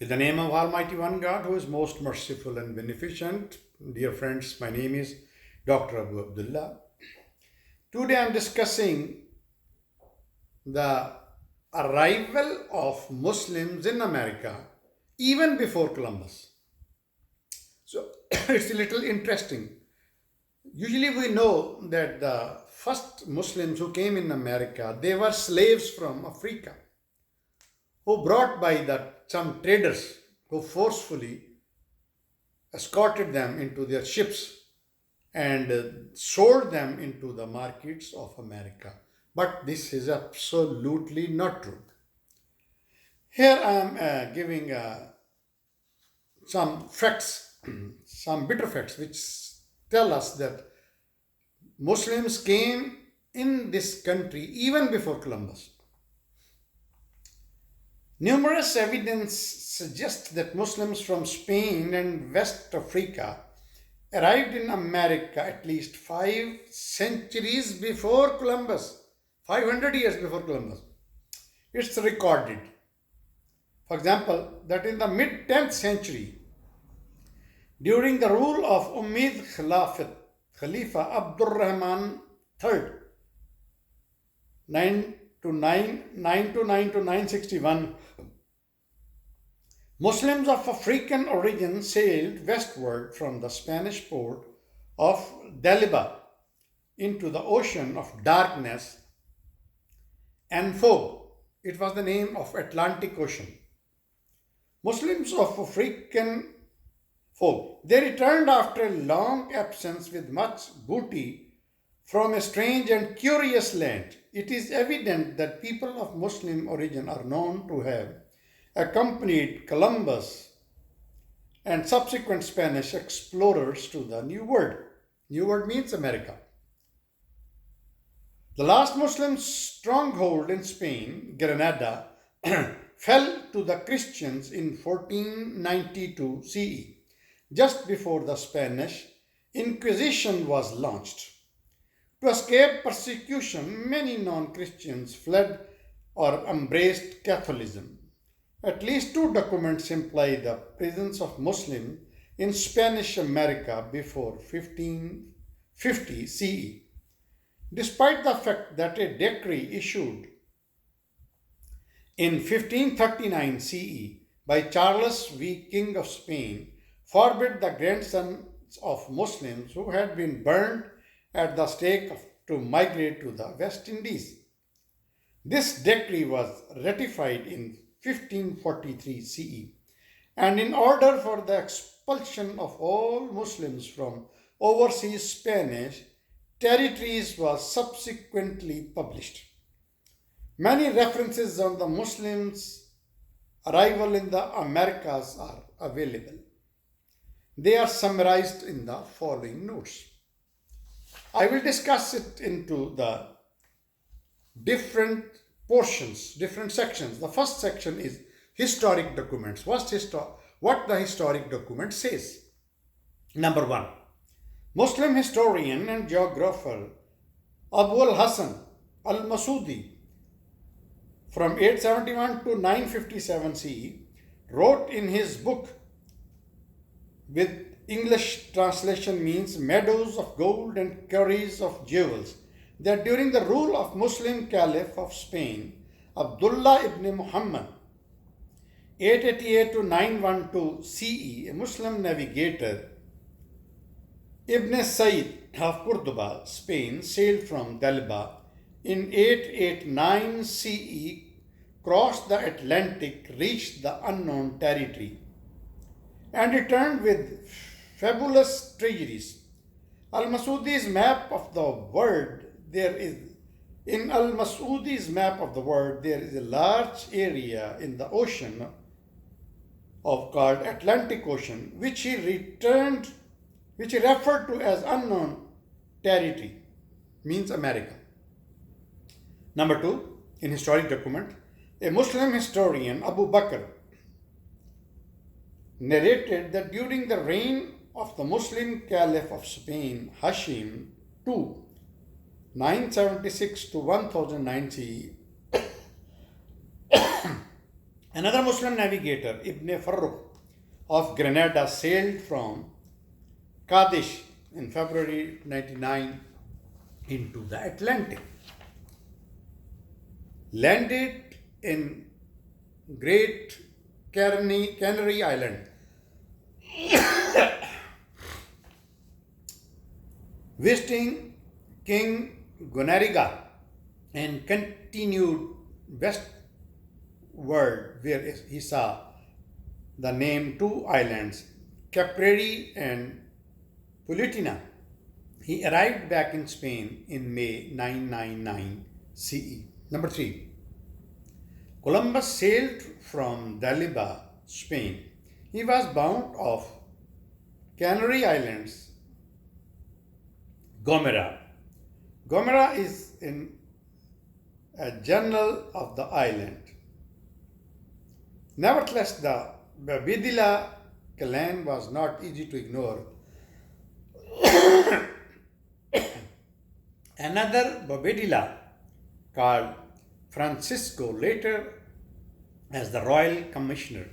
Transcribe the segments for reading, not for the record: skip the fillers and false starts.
In the name of Almighty One God, who is most merciful and beneficent, dear friends, my name is Dr. Abu Abdullah. Today I am discussing the arrival of Muslims in America even before Columbus. So it's a little interesting. Usually we know that the first Muslims who came in America, they were slaves from Africa who brought by some traders who forcefully escorted them into their ships and sold them into the markets of America. But this is absolutely not true. Here I am giving some facts, some bitter facts, which tell us that Muslims came in this country even before Columbus. Numerous evidence suggests that Muslims from Spain and West Africa arrived in America at least 5 centuries before Columbus, 500 years before Columbus. It's recorded. For example, that in the mid 10th century, during the rule of Umayyad Khalifa Abdur Rahman III, 929 to 961, Muslims of African origin sailed westward from the Spanish port of Daliba into the ocean of darkness and fog. It was the name of Atlantic Ocean. Muslims of African folk, they returned after a long absence with much booty from a strange and curious land. It is evident that people of Muslim origin are known to have accompanied Columbus and subsequent Spanish explorers to the New World. New World means America. The last Muslim stronghold in Spain, Granada, fell to the Christians in 1492 CE, just before the Spanish Inquisition was launched. To escape persecution, many non-Christians fled or embraced Catholicism. At least two documents imply the presence of Muslims in Spanish America before 1550 CE. Despite the fact that a decree issued in 1539 CE by Charles V, King of Spain, forbade the grandsons of Muslims who had been burned at the stake to migrate to the West Indies. This decree was ratified in 1543 CE, and in order for the expulsion of all Muslims from overseas Spanish territories was subsequently published. Many references on the Muslims' arrival in the Americas are available. They are summarized in the following notes. I will discuss it into the different portions, different sections. The first section is historic documents. What the historic document says. Number one, Muslim historian and geographer Abu al-Hasan al-Masudi from 871 to 957 CE wrote in his book, with English translation means meadows of gold and quarries of jewels, that during the rule of Muslim Caliph of Spain, Abdullah ibn Muhammad, 888 to 912 CE, a Muslim navigator, Ibn Said of Cordoba, Spain, sailed from Dalba in 889 CE, crossed the Atlantic, reached the unknown territory, and returned with fabulous treasuries. Al-Masudi's map of the world, there is a large area in the ocean called Atlantic Ocean, which he referred to as unknown territory, means America. Number two, in historic document, a Muslim historian, Abu Bakr, narrated that during the reign of the Muslim Caliph of Spain, Hashim II, 976 to 1090, Another Muslim navigator, Ibn Farrukh of Granada, sailed from Qadish in February 99 into the Atlantic, landed in Great Canary Island, visiting King Gonariga, and continued westward where he saw the name two islands, Caprari and Pulitina. He arrived back in Spain in May 999 CE. Number 3. Columbus sailed from Daliba, Spain. He was bound of Canary Islands, Gomera. Gomera is in a journal of the island. Nevertheless, the Babidila clan was not easy to ignore. Another Babidila, called Francisco, later as the royal commissioner,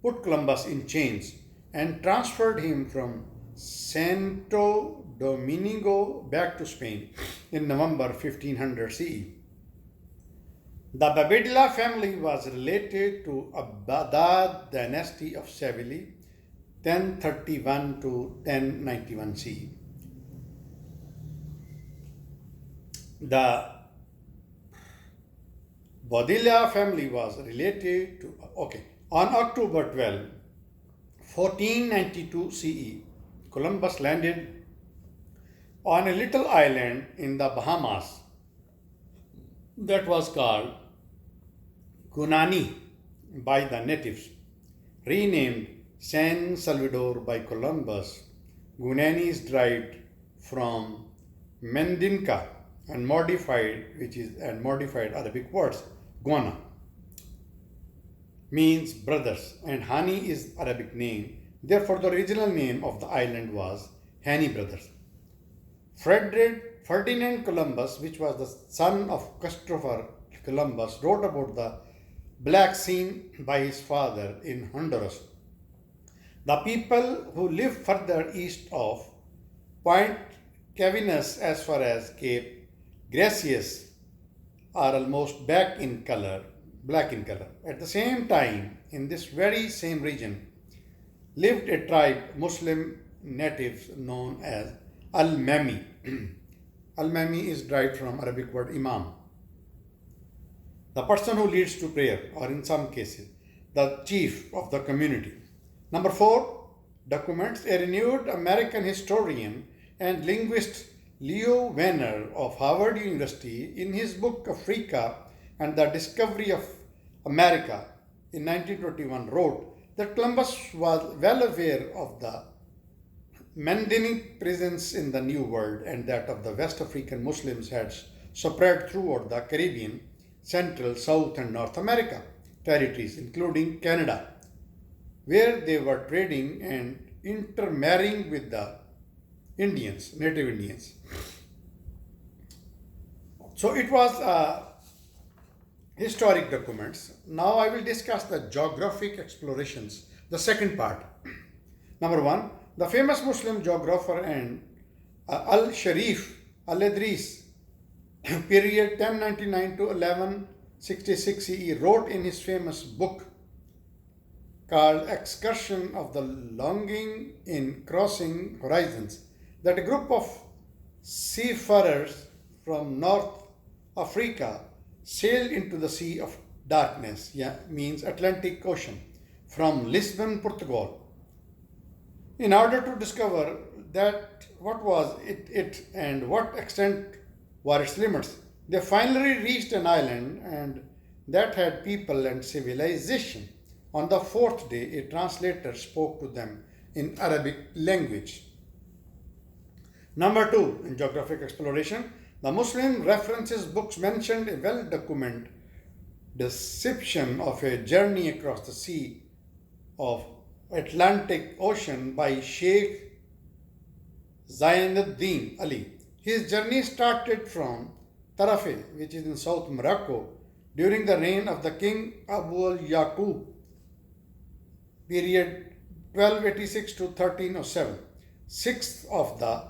put Columbus in chains and transferred him from Santo Domingo back to Spain in November 1500 CE. The Babidila family was related to Abbadad dynasty of Seville, 1031 to 1091 CE. The Bodilla family was related to, on October 12, 1492 CE, Columbus landed on a little island in the Bahamas that was called Gunani by the natives, renamed San Salvador by Columbus. Gunani is derived from Mandinka and modified Arabic words. Guana means brothers, and Hani is Arabic name. Therefore, the original name of the island was Hani Brothers. Ferdinand Columbus, which was the son of Christopher Columbus, wrote about the black seen by his father in Honduras. The people who live further east of Point Cavinus as far as Cape Gracias are almost black in color. At the same time, in this very same region, lived a tribe, Muslim natives known as Al-Mami. Al-Mami is derived from Arabic word imam, the person who leads to prayer, or in some cases, the chief of the community. Number 4, documents a renewed American historian and linguist Leo Werner of Harvard University in his book Africa and the Discovery of America in 1921 wrote that Columbus was well aware of the Mandinka presence in the New World and that of the West African Muslims had spread throughout the Caribbean, Central, South, and North America territories, including Canada, where they were trading and intermarrying with the native Indians. So it was historic documents. Now I will discuss the geographic explorations, the second part. Number 1, the famous Muslim geographer and Al-Sharif Al-Idris, period 1099 to 1166 CE, wrote in his famous book called Excursion of the Longing in Crossing Horizons that a group of seafarers from North Africa sailed into the Sea of Darkness, means Atlantic Ocean, from Lisbon, Portugal, in order to discover that what was it and what extent were its limits. They finally reached an island and that had people and civilization. On the 4th day, a translator spoke to them in Arabic language. Number 2, in geographic exploration, the Muslim references books mentioned a well-documented description of a journey across the Sea of Atlantic Ocean by Sheikh Zainuddin Ali. His journey started from Tarafe, which is in South Morocco, during the reign of the king Abu al-Yaqub, period 1286 to 1307, sixth of the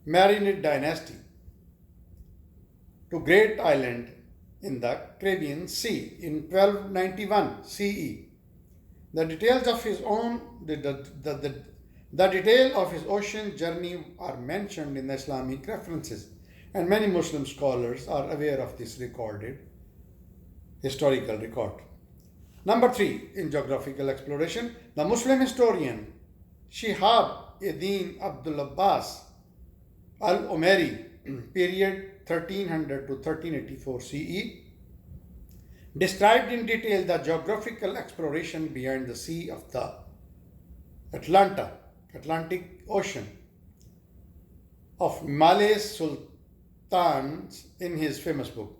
Marinid dynasty, to Great Island in the Caribbean Sea in 1291 CE. The details of his own the detail of his ocean journey are mentioned in the Islamic references, and many Muslim scholars are aware of this recorded historical record. Number 3 in geographical exploration, the Muslim historian Shihab Eddin Abdul Abbas al-Umari, period 1300 to 1384 CE, described in detail the geographical exploration beyond the sea of the Atlantic Ocean of Malay sultans in his famous book,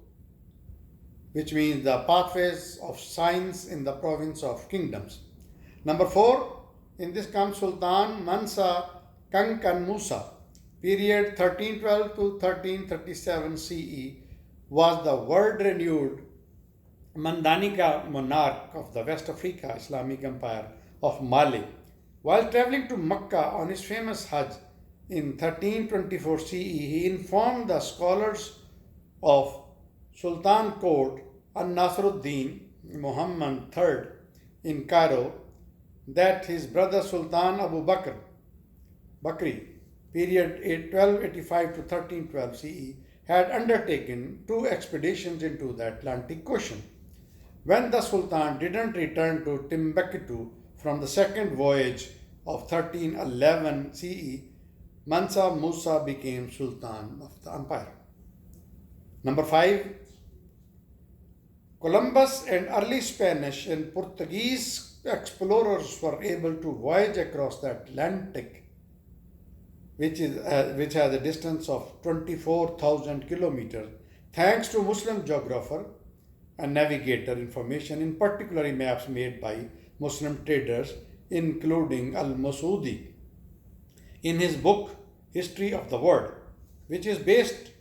which means the pathways of science in the province of kingdoms. Number 4, in this comes Sultan Mansa Kankan Musa, period 1312 to 1337 CE, was the world-renowned Mandanika monarch of the West Africa Islamic Empire of Mali. While traveling to Mecca on his famous Hajj in 1324 CE, he informed the scholars of Sultan Court An-Nasruddin Muhammad III in Cairo that his brother Sultan Abu Bakri, period 1285 to 1312 CE, had undertaken 2 expeditions into the Atlantic Ocean. When the Sultan didn't return to Timbuktu from the second voyage of 1311 CE, Mansa Musa became Sultan of the empire. Number 5, Columbus and early Spanish and Portuguese explorers were able to voyage across the Atlantic, which has a distance of 24,000 kilometers, thanks to Muslim geographer and navigator information, in particular maps made by Muslim traders, including Al-Masudi, in his book History of the World, which is based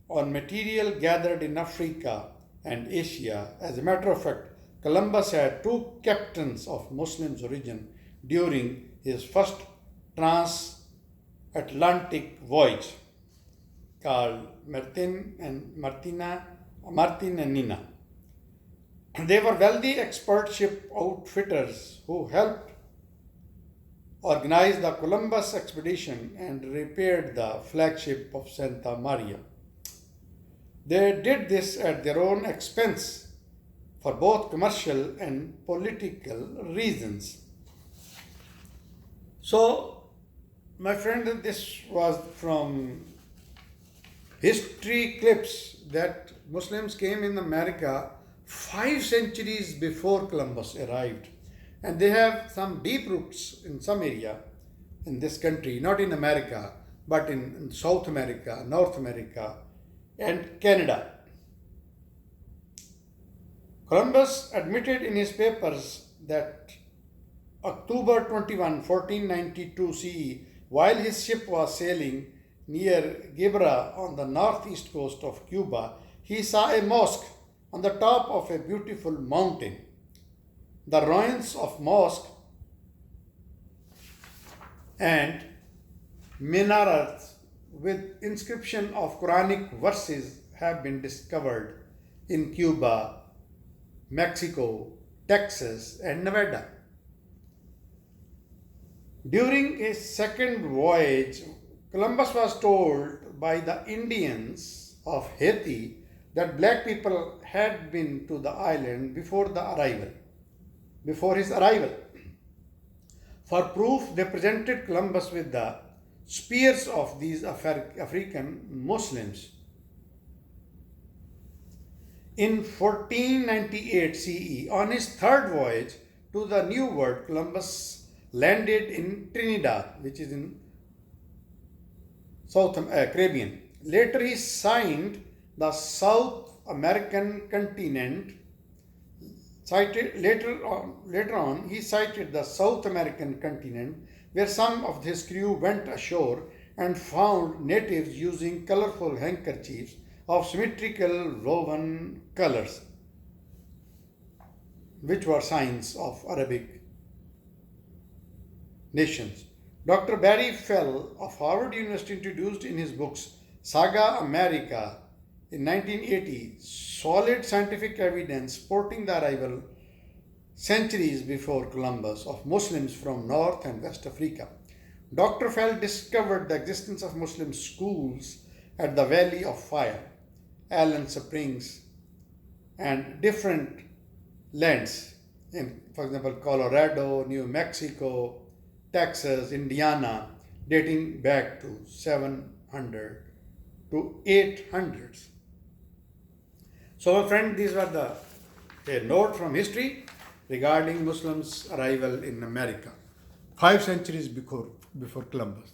on material gathered in Africa and Asia. As a matter of fact, Columbus had 2 captains of Muslim origin during his first transatlantic voyage, called Martin and Nina. They were wealthy expert ship outfitters who helped organize the Columbus expedition and repaired the flagship of Santa Maria. They did this at their own expense for both commercial and political reasons. So, my friend, this was from history clips that Muslims came in America 5 centuries before Columbus arrived. And they have some deep roots in some area in this country, not in America, but in South America, North America, and Canada. Columbus admitted in his papers that October 21, 1492 CE, while his ship was sailing near Gibra on the northeast coast of Cuba, he saw a mosque on the top of a beautiful mountain. The ruins of mosque and minarets with inscription of Quranic verses have been discovered in Cuba, Mexico, Texas, and Nevada. During his second voyage, Columbus was told by the Indians of Haiti that black people had been to the island before his arrival. For proof, they presented Columbus with the spears of these African Muslims. In 1498 CE, on his third voyage to the New World, Columbus landed in Trinidad, which is in South Caribbean. Later he signed the South American continent. Later on, he sighted the South American continent, where some of his crew went ashore and found natives using colorful handkerchiefs of symmetrical woven colors. which were signs of Arabic nations. Dr. Barry Fell of Harvard University introduced in his books Saga America in 1980 solid scientific evidence supporting the arrival centuries before Columbus of Muslims from North and West Africa. Dr. Fell discovered the existence of Muslim schools at the Valley of Fire, Allen Springs, and different lands in, for example, Colorado, New Mexico, Texas, Indiana, dating back to 700 to 800s. So, my friend, these were a note from history regarding Muslims' arrival in America 5 centuries before Columbus.